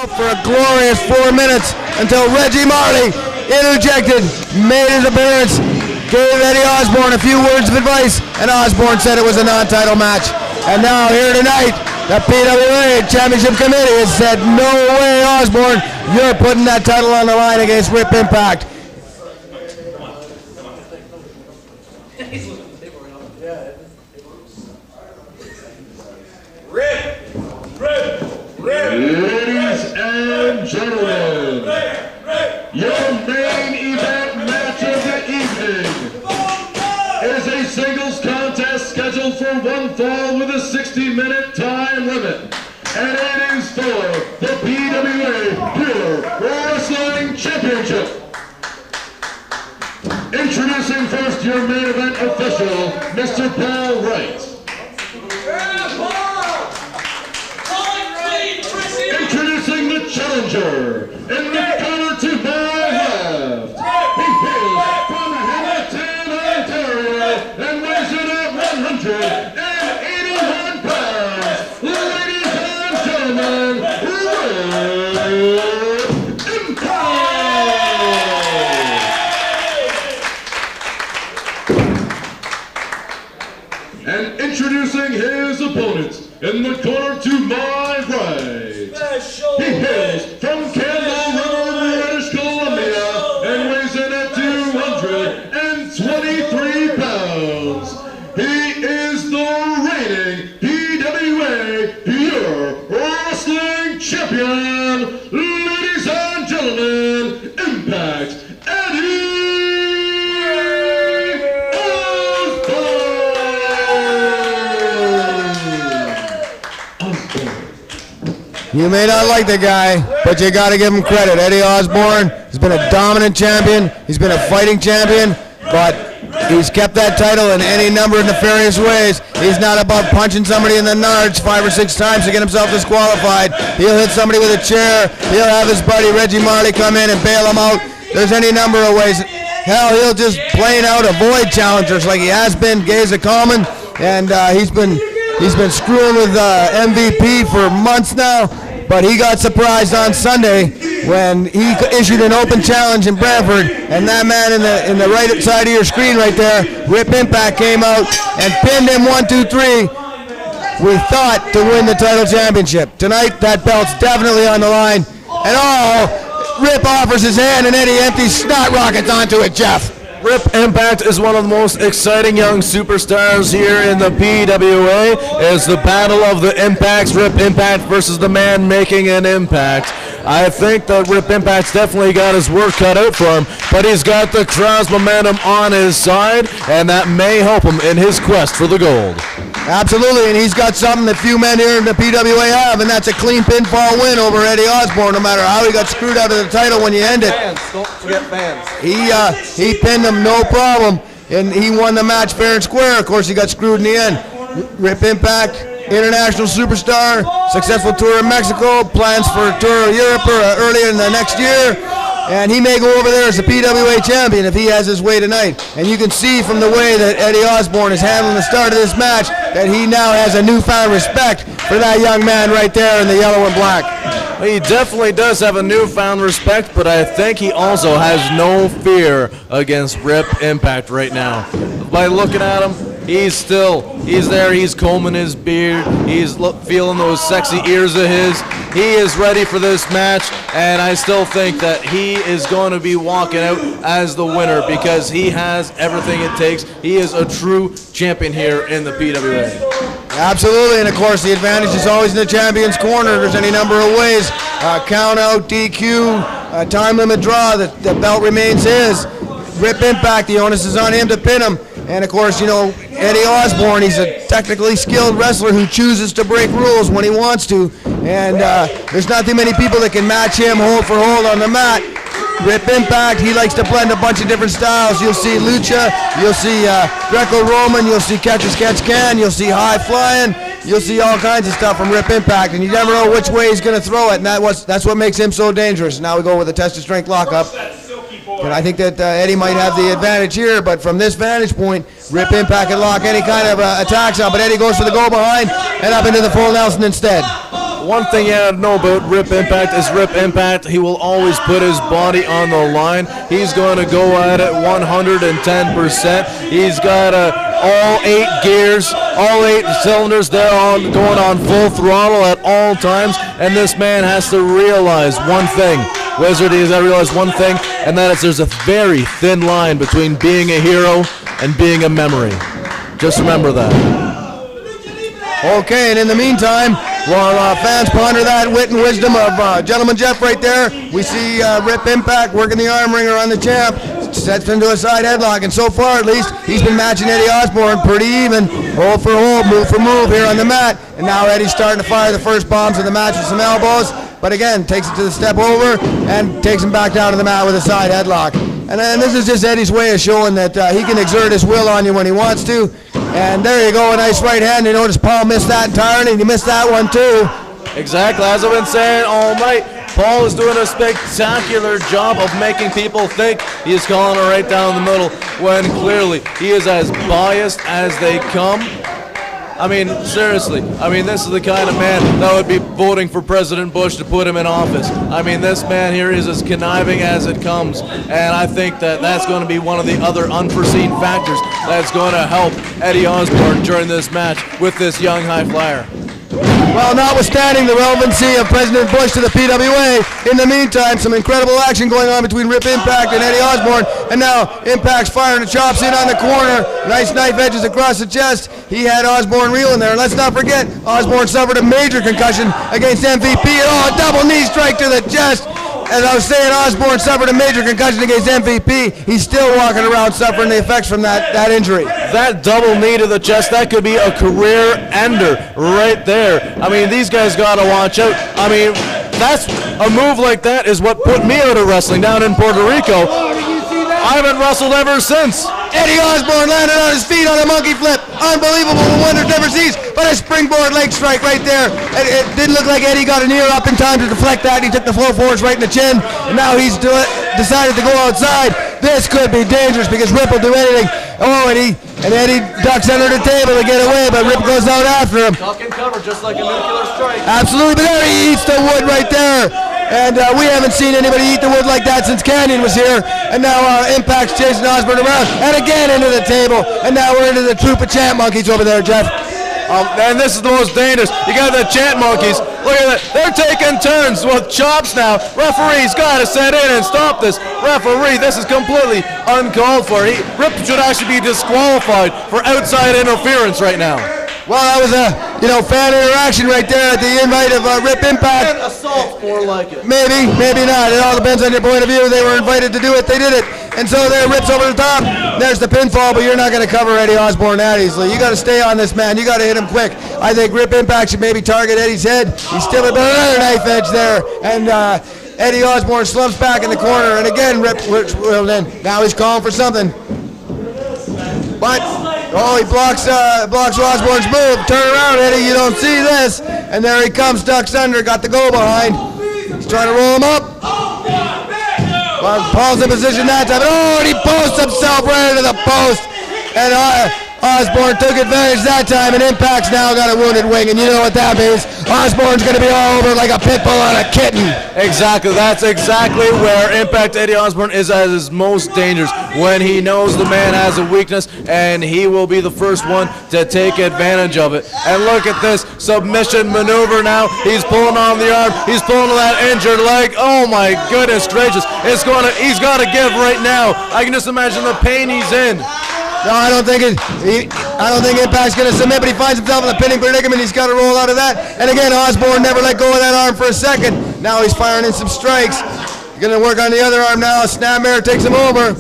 out for a glorious 4 minutes until Reggie Marley interjected, made his appearance, gave Eddie Osbourne a few words of advice, and Osbourne said it was a non-title match. And now here tonight, the PWA Championship Committee has said, no way, Osbourne, you're putting that title on the line against Rip Impact. Ladies and gentlemen, your main event match of the evening is a singles contest scheduled for one fall with a 60-minute time limit. And it is for the PWA Pure Wrestling Championship. Introducing first your main event official, Mr. Paul Wright. Introducing the challenger, in the corner to my left. He hails from Hamilton, Ontario, and weighs in at 181 pounds. Ladies and gentlemen, Rip Impact! And introducing his opponent, in the corner to my right. He hails from Campbell River, British Columbia, and weighs in at 223 pounds. He is the reigning PWA Pure Wrestling Champion. Ladies and gentlemen, Impact Eddie Osbourne. You may not like the guy, but you got to give him credit. Eddie Osbourne has been a dominant champion. He's been a fighting champion, but he's kept that title in any number of nefarious ways. He's not above punching somebody in the nards 5 or 6 times to get himself disqualified. He'll hit somebody with a chair. He'll have his buddy Reggie Marley come in and bail him out. There's any number of ways. Hell, he'll just plain out avoid challengers like he has been. Gay's a common, and he's been screwing with MVP for months now, but he got surprised on Sunday when he issued an open challenge in Brantford, and that man in the right side of your screen right there, Rip Impact, came out and pinned him 1, 2, 3. We thought to win the title championship. Tonight, that belt's definitely on the line, and Rip offers his hand, and Eddie empties snot rockets onto it, Jeff. Rip Impact is one of the most exciting young superstars here in the PWA. It's the battle of the impacts, Rip Impact versus the man making an impact. I think that Rip Impact's definitely got his work cut out for him, but he's got the crowd's momentum on his side, and that may help him in his quest for the gold. Absolutely, and he's got something that few men here in the PWA have, and that's a clean pinfall win over Eddie Osbourne, no matter how he got screwed out of the title when you end it. Fans, don't forget fans. He pinned him no problem, and he won the match fair and square. Of course, he got screwed in the end. Rip Impact, international superstar, successful tour in Mexico, plans for a tour of Europe earlier in the next year. And he may go over there as a PWA champion if he has his way tonight. And you can see from the way that Eddie Osbourne is handling the start of this match that he now has a newfound respect for that young man right there in the yellow and black. He definitely does have a newfound respect, but I think he also has no fear against Rip Impact right now. By looking at him, he's there, he's combing his beard, he's feeling those sexy ears of his. He is ready for this match, and I still think that he is going to be walking out as the winner because he has everything it takes. He is a true champion here in the PWA. Absolutely, and of course the advantage is always in the champion's corner. There's any number of ways. Count out, DQ, time limit draw, the belt remains his. Rip Impact, the onus is on him to pin him. And of course, you know, Eddie Osbourne, he's a technically skilled wrestler who chooses to break rules when he wants to. And there's not too many people that can match him hold for hold on the mat. Rip Impact, he likes to blend a bunch of different styles. You'll see lucha, you'll see Greco-Roman, you'll see catch-as-catch-can, you'll see high-flying, you'll see all kinds of stuff from Rip Impact, and you never know which way he's going to throw it, and that's what makes him so dangerous. Now we go with a tested strength lockup. And I think that Eddie might have the advantage here, but from this vantage point, Rip Impact can lock any kind of attacks out, but Eddie goes for the go behind and up into the full Nelson instead. one thing you have to know about Rip Impact is Rip Impact, he will always put his body on the line. He's going to go at it 110%. He's got all 8 gears, all 8 cylinders, they're going on full throttle at all times, and this man has to realize one thing. Wizard, he's got to realize one thing, and that is there's a very thin line between being a hero and being a memory. Just remember that. Okay, and in the meantime, while fans ponder that wit and wisdom of Gentleman Jeff right there, we see Rip Impact working the arm wringer on the champ, sets into a side headlock, and so far at least, he's been matching Eddie Osbourne pretty even, hold for hold, move for move here on the mat, and now Eddie's starting to fire the first bombs of the match with some elbows, but again, takes it to the step over, and takes him back down to the mat with a side headlock. And then this is just Eddie's way of showing that he can exert his will on you when he wants to. And there you go, a nice right hand. You notice Paul missed that entirely, and he missed that one too. Exactly, as I've been saying all night, Paul is doing a spectacular job of making people think he is calling it right down the middle, when clearly he is as biased as they come. I mean, seriously, this is the kind of man that would be voting for President Bush to put him in office. I mean, this man here is as conniving as it comes, and I think that that's going to be one of the other unforeseen factors that's going to help Eddie Osbourne during this match with this young high flyer. Well, notwithstanding the relevancy of President Bush to the PWA, in the meantime, some incredible action going on between Rip Impact and Eddie Osbourne, and now Impact's firing the chops in on the corner, nice knife edges across the chest. He had Osbourne reeling there. Let's not forget, Osbourne suffered a major concussion against MVP, and a double knee strike to the chest. As I was saying, Osbourne suffered a major concussion against MVP. He's still walking around suffering the effects from that injury. That double knee to the chest, that could be a career ender right there. I mean, these guys got to watch out. I mean, that's a move like that is what put me out of wrestling down in Puerto Rico. I haven't wrestled ever since. Eddie Osbourne landed on his feet on a monkey flip. Unbelievable, wonders never cease. But a springboard leg strike right there. It didn't look like Eddie got an ear up in time to deflect that. He took the flow forwards right in the chin. And now he's decided to go outside. This could be dangerous because Rip will do anything. Oh, and Eddie ducks under the table to get away, but Rip goes out after him. Tuck and cover just like a nuclear strike. Absolutely, but there he eats the wood right there. And we haven't seen anybody eat the wood like that since Canyon was here. And now Impact's chasing Osbourne around. And again into the table. And now we're into the troop of chant monkeys over there, Jeff. And this is the most dangerous. You got the chant monkeys. Look at that. They're taking turns with chops now. Referee's got to set in and stop this. Referee, this is completely uncalled for. Rip should actually be disqualified for outside interference right now. Well, that was a fan interaction right there at the invite of Rip Impact. And assault, more like it. Maybe, maybe not. It all depends on your point of view. They were invited to do it. They did it. And so there, Rip's over the top. There's the pinfall, but you're not going to cover Eddie Osbourne that easily. You got to stay on this man. You got to hit him quick. I think Rip Impact should maybe target Eddie's head. He's still at another knife edge there. And Eddie Osbourne slumps back in the corner. And again, Rip, now he's calling for something. But, he blocks Osbourne's move. Turn around, Eddie, you don't see this. And there he comes, ducks under, got the go behind. He's trying to roll him up. Well, Paul's in position that time. And he posts himself right into the post. And Osbourne took advantage that time, and Impact's now got a wounded wing, and you know what that means. Osbourne's going to be all over like a pit bull on a kitten. Exactly. That's exactly where Impact Eddie Osbourne is at his most dangerous, when he knows the man has a weakness, and he will be the first one to take advantage of it. And look at this submission maneuver now. He's pulling on the arm. He's pulling on that injured leg. Oh, my goodness gracious. He's got to give right now. I can just imagine the pain he's in. No, I don't think Impact's going to submit, but he finds himself in a pinning predicament. He's got to roll out of that. And again, Osbourne never let go of that arm for a second. Now he's firing in some strikes. He's going to work on the other arm now. Snapmare takes him over.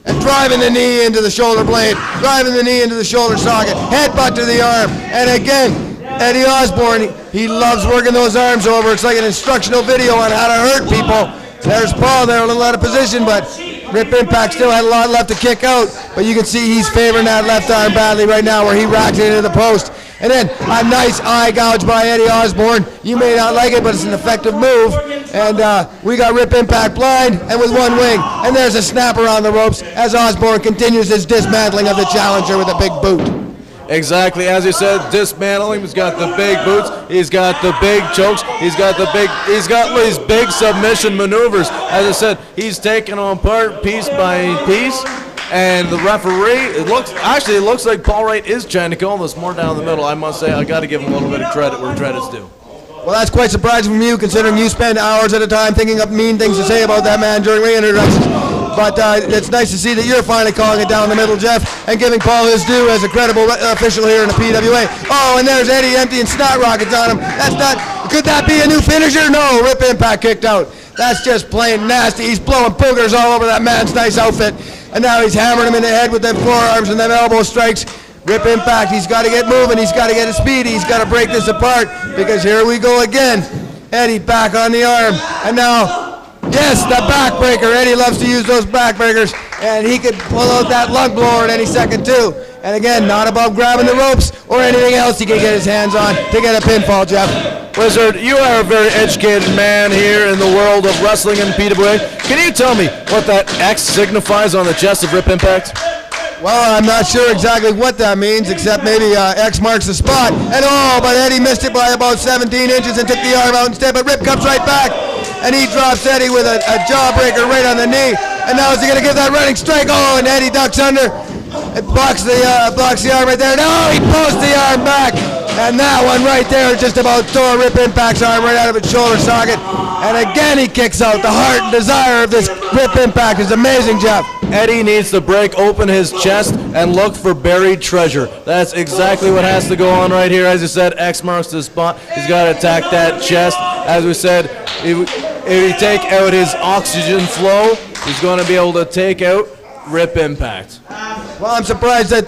And driving the knee into the shoulder blade. Driving the knee into the shoulder socket. Headbutt to the arm. And again, Eddie Osbourne, he loves working those arms over. It's like an instructional video on how to hurt people. There's Paul there, a little out of position, but Rip Impact still had a lot left to kick out, but you can see he's favoring that left arm badly right now where he racked it into the post. And then a nice eye gouge by Eddie Osbourne. You may not like it, but it's an effective move. And we got Rip Impact blind and with one wing. And there's a snapper on the ropes as Osbourne continues his dismantling of the challenger with a big boot. Exactly, as you said, dismantling. He's got the big boots. He's got the big chokes. He's got these big submission maneuvers. As I said, he's taking them apart piece by piece. And the referee, it looks like Paul Wright is trying to call this more down the middle. I must say, I got to give him a little bit of credit where credit's due. Well, that's quite surprising from you, considering you spend hours at a time thinking up mean things to say about that man during ring introductions. But it's nice to see that you're finally calling it down the middle, Jeff, and giving Paul his due as a credible official here in the PWA. Oh, and there's Eddie emptying snot rockets on him. Could that be a new finisher? No, Rip Impact kicked out. That's just plain nasty. He's blowing boogers all over that man's nice outfit. And now he's hammering him in the head with them forearms and them elbow strikes. Rip Impact, he's got to get moving. He's got to get his speed. He's got to break this apart, because here we go again. Eddie back on the arm. And now, yes, the backbreaker. Eddie loves to use those backbreakers. And he could pull out that lung blower at any second, too. And again, not above grabbing the ropes or anything else he can get his hands on to get a pinfall, Jeff. Wizard, you are a very educated man here in the world of wrestling and PWA. Can you tell me what that X signifies on the chest of Rip Impact? Well, I'm not sure exactly what that means, except maybe X marks the spot. And but Eddie missed it by about 17 inches and took the arm out instead. But Rip comes right back, and he drops Eddie with a jawbreaker right on the knee. And now is he going to give that running strike? Oh, and Eddie ducks under. It blocks the arm right there. No, he posts the arm back. And that one right there just about tore Rip Impact's arm right out of its shoulder socket. And again he kicks out. The heart and desire of this Rip Impact is amazing, Jeff. Eddie needs to break open his chest and look for buried treasure. That's exactly what has to go on right here. As you said, X marks the spot. He's got to attack that chest. As we said, if he take out his oxygen flow, he's going to be able to take out Rip Impact. Well, I'm surprised that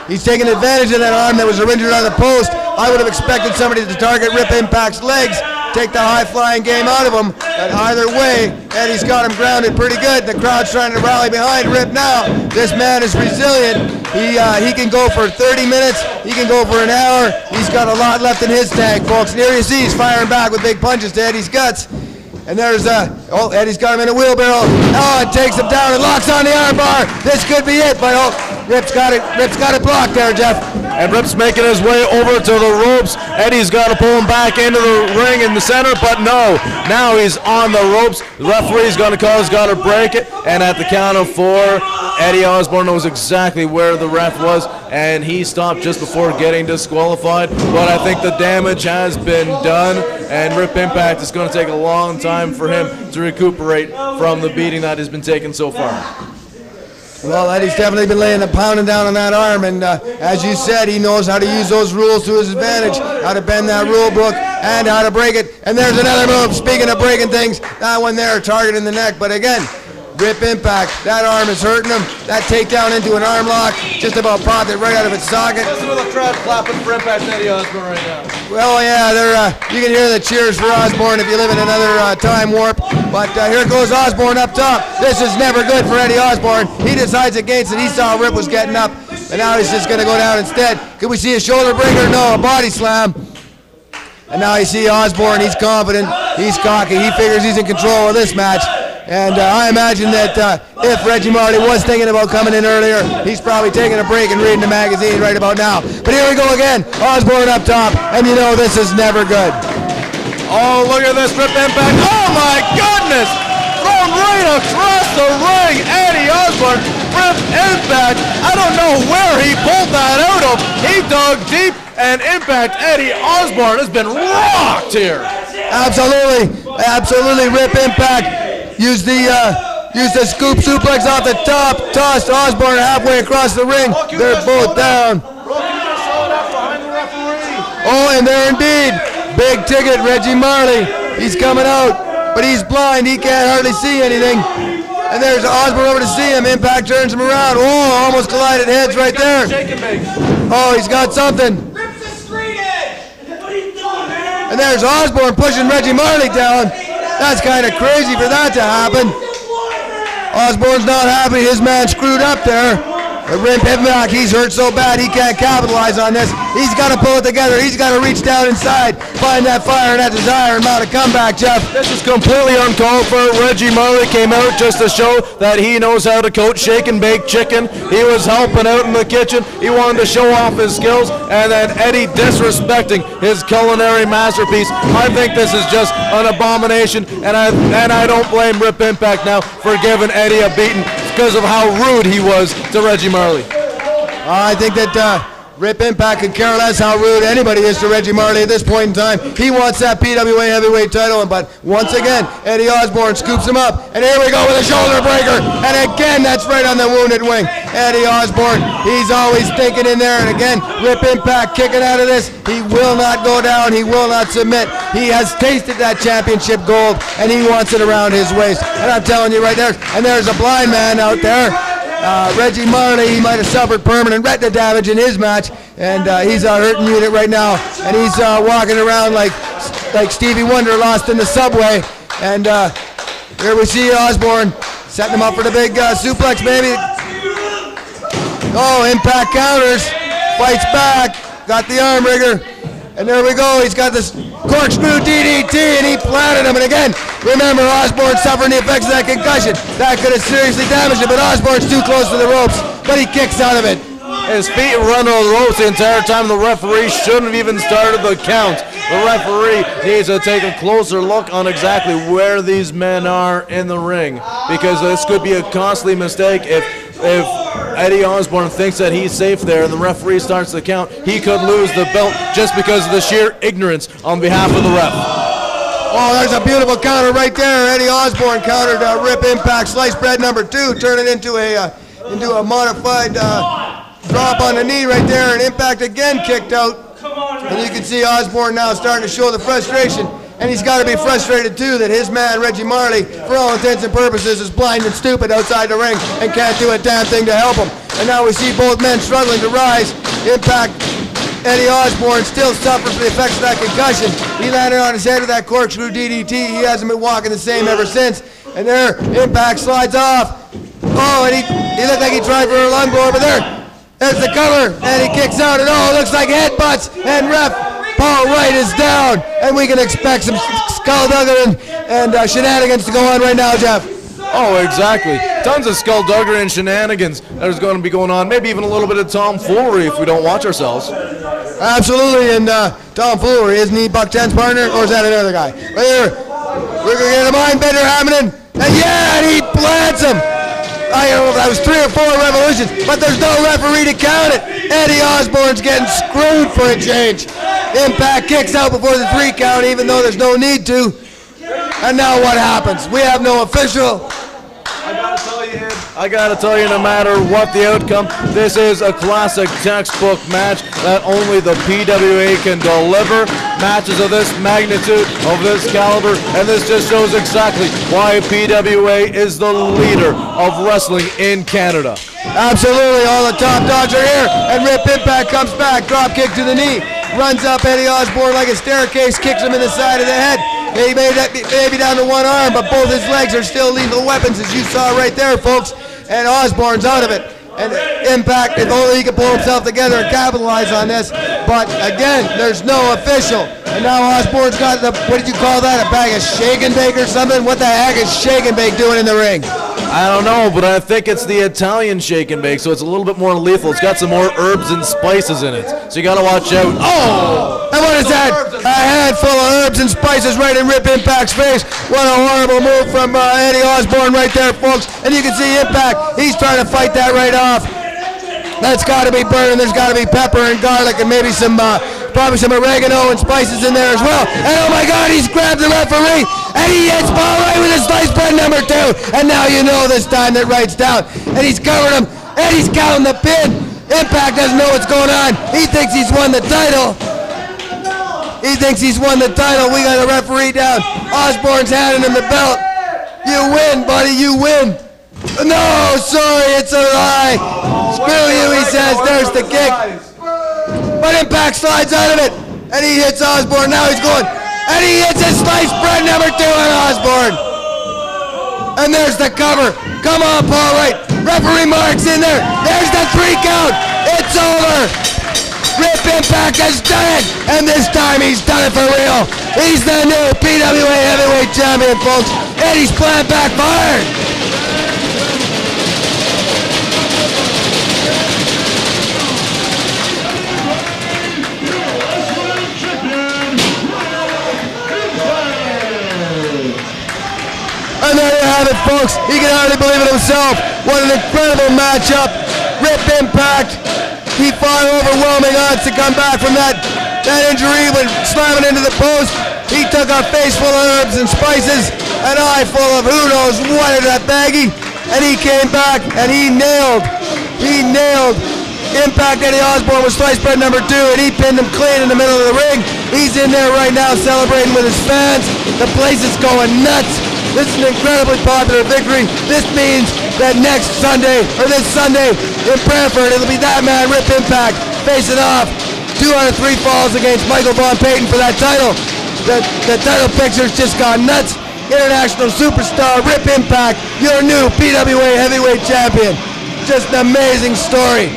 he's taking advantage of that arm that was originally on the post. I would have expected somebody to target Rip Impact's legs, take the high-flying game out of him. But either way, Eddie's got him grounded pretty good. The crowd's trying to rally behind Rip now. This man is resilient. He can go for 30 minutes. He can go for an hour. He's got a lot left in his tank, folks. And here you see he's firing back with big punches to Eddie's guts. And there's, Eddie's got him in a wheelbarrow. Oh, it takes him down and locks on the arm bar. This could be it, but Rip's got it blocked there, Jeff. And Rip's making his way over to the ropes. Eddie's got to pull him back into the ring in the center, but no. Now he's on the ropes. The referee's going to call, he's got to break it. And at the count of 4, Eddie Osbourne knows exactly where the ref was, and he stopped just before getting disqualified. But I think the damage has been done, and Rip Impact is going to take a long time for him to recuperate from the beating that has been taken so far. Well, Eddie's definitely been laying and pounding down on that arm, and as you said, he knows how to use those rules to his advantage, how to bend that rule book, and how to break it. And there's another move, speaking of breaking things, that one there, targeting the neck, but again, Rip Impact, that arm is hurting him. That takedown into an arm lock just about popped it right out of its socket. Listen to the crowd clapping for Impact and Eddie Osbourne right now. Well, yeah, you can hear the cheers for Osbourne if you live in another time warp. But here goes Osbourne up top. This is never good for Eddie Osbourne. He decides against it. He saw Rip was getting up, and now he's just going to go down instead. Could we see a shoulder breaker? No, a body slam. And now you see Osbourne. He's confident. He's cocky. He figures he's in control of this match. And I imagine that if Reggie Marley was thinking about coming in earlier, he's probably taking a break and reading the magazine right about now. But here we go again. Osbourne up top, and you know this is never good. Oh, look at this Rip Impact. Oh, my goodness. Thrown right across the ring. Eddie Osbourne, Rip Impact. I don't know where he pulled that out of. He dug deep, and Impact Eddie Osbourne has been rocked here. Absolutely. Absolutely, Rip Impact. Used the scoop suplex off the top, tossed Osbourne halfway across the ring. They're both down. Oh, and there indeed. Big ticket, Reggie Marley. He's coming out, but he's blind. He can't hardly see anything. And there's Osbourne over to see him. Impact turns him around. Oh, almost collided heads right there. Oh, he's got something. And there's Osbourne pushing Reggie Marley down. That's kind of crazy for that to happen. Osbourne's not happy. His man screwed up there. But Rip Impact, he's hurt so bad he can't capitalize on this. He's got to pull it together. He's got to reach down inside find that fire and that desire and mount a comeback, Jeff. This is completely uncalled for. Reggie Marley came out just to show that he knows how to coach shake and bake chicken. He was helping out in the kitchen. He wanted to show off his skills, and then Eddie disrespecting his culinary masterpiece. I think this is just an abomination, and I don't blame Rip Impact now for giving Eddie a beating because of how rude he was to Reggie Marley. I think that Rip Impact could care less how rude anybody is to Reggie Marley at this point in time. He wants that PWA heavyweight title, but once again, Eddie Osbourne scoops him up, and here we go with a shoulder breaker, and again, that's right on the wounded wing. Eddie Osbourne, he's always thinking in there, and again, Rip Impact kicking out of this. He will not go down. He will not submit. He has tasted that championship gold, and he wants it around his waist. And I'm telling you right there, and there's a blind man out there. Reggie Marley, he might have suffered permanent retina damage in his match, and he's a hurting unit right now, and he's walking around like Stevie Wonder lost in the subway. And here we see Osbourne setting him up for the big suplex, baby. Oh, Impact counters, fights back, got the arm rigger, and there we go. He's got this corkscrew DDT, and he planted him. And again, remember, Osbourne suffering the effects of that concussion. That could have seriously damaged him, but Osbourne's too close to the ropes, but he kicks out of it. His feet run on the ropes the entire time. The referee shouldn't have even started the count. The referee needs to take a closer look on exactly where these men are in the ring, because this could be a costly mistake if Eddie Osbourne thinks that he's safe there and the referee starts the count. He could lose the belt just because of the sheer ignorance on behalf of the ref. Oh, there's a beautiful counter right there. Eddie Osbourne countered Rip Impact sliced bread number 2, turning into a modified drop on the knee right there, and Impact again kicked out. And you can see Osbourne now starting to show the frustration. And he's got to be frustrated too that his man Reggie Marley, for all intents and purposes, is blind and stupid outside the ring and can't do a damn thing to help him. And now we see both men struggling to rise. Impact, Eddie Osbourne still suffers from the effects of that concussion. He landed on his head with that corkscrew DDT. He hasn't been walking the same ever since. And there, Impact slides off. Oh, and he looked like he tried for a lung blower, but there's the cover, and he kicks out, and oh, it looks like headbutts, and ref Paul Wright is down, and we can expect some skullduggery and shenanigans to go on right now, Jeff. Oh, exactly. Tons of skullduggery and shenanigans that is going to be going on. Maybe even a little bit of tomfoolery if we don't watch ourselves. Absolutely, and tomfoolery, isn't he Buck 10's partner, or is that another guy? Right here, we're going to get a mind bender happening, and yeah, and he plants him. I don't know if that was 3 or 4 revolutions, but there's no referee to count it. Eddie Osbourne's getting screwed for a change. Impact kicks out before the 3 count, even though there's no need to. And now what happens? We have no official. I gotta tell you, no matter what the outcome, this is a classic textbook match that only the PWA can deliver. Matches of this magnitude, of this caliber, and this just shows exactly why PWA is the leader of wrestling in Canada. Absolutely, all the top dogs are here, and Rip Impact comes back, drop kick to the knee, runs up Eddie Osbourne like a staircase, kicks him in the side of the head. Maybe down to one arm, but both his legs are still lethal weapons, as you saw right there, folks. And Osbourne's out of it. And Impact, if only he could pull himself together and capitalize on this. But again, there's no official. And now Osbourne's got the, what did you call that, a bag of shake and bake or something? What the heck is shake and bake doing in the ring? I don't know, but I think it's the Italian shake and bake, so it's a little bit more lethal. It's got some more herbs and spices in it, so you gotta watch out. Oh! And what is that? A handful of herbs and spices right in Rip Impact's face. What a horrible move from Eddie Osbourne right there, folks. And you can see Impact, he's trying to fight that right off. That's got to be burning. There's got to be pepper and garlic and maybe some, probably some oregano and spices in there as well. And oh my God, he's grabbed the referee and he hits Paul Wright with a sliced bread number 2. And now you know this time that Wright's down. And he's covering him and he's counting the pin. Impact doesn't know what's going on. He thinks he's won the title. He thinks he's won the title. We got a referee down. Osbourne's handing him the belt. You win, buddy, you win. No, sorry, it's a lie. Screw you, he says. There's the kick. But Impact slides out of it. And he hits Osbourne. Now he's going. And he hits his sliced bread number 2 on Osbourne. And there's the cover. Come on, Paul Wright. Referee Mark's in there. There's the 3 count. It's over. Rip Impact has done it, and this time he's done it for real. He's the new PWA Heavyweight Champion, folks, and he's playing back hard. And there you have it, folks. He can hardly believe it himself. What an incredible matchup. Rip Impact. He fought overwhelming odds to come back from that injury when slamming into the post. He took a face full of herbs and spices, an eye full of who knows what in that baggie, and he came back and he nailed Impact. Eddie Osbourne was slice bread number 2, and he pinned him clean in the middle of the ring. He's in there right now celebrating with his fans. The place is going nuts. This is an incredibly popular victory. This means that this Sunday in Brantford, it'll be that man, Rip Impact, facing off 2 out of 3 falls against Michael Von Payton for that title. The title picture's just gone nuts. International superstar Rip Impact, your new PWA Heavyweight Champion. Just an amazing story.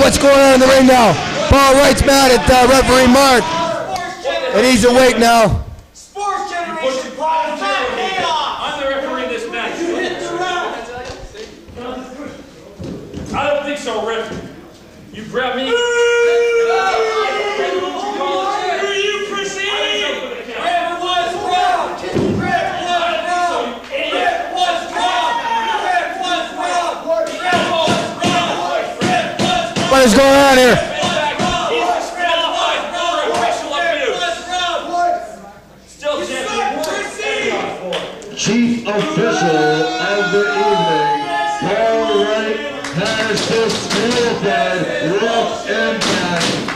What's going on in the ring now? Paul Wright's mad at referee Mark, and he's awake now. I'm the referee in this match. You hit the round. I don't think so, Rip. You grabbed me. What is going on here? Chief official of the evening, Paul Wright has disqualified Rip Impact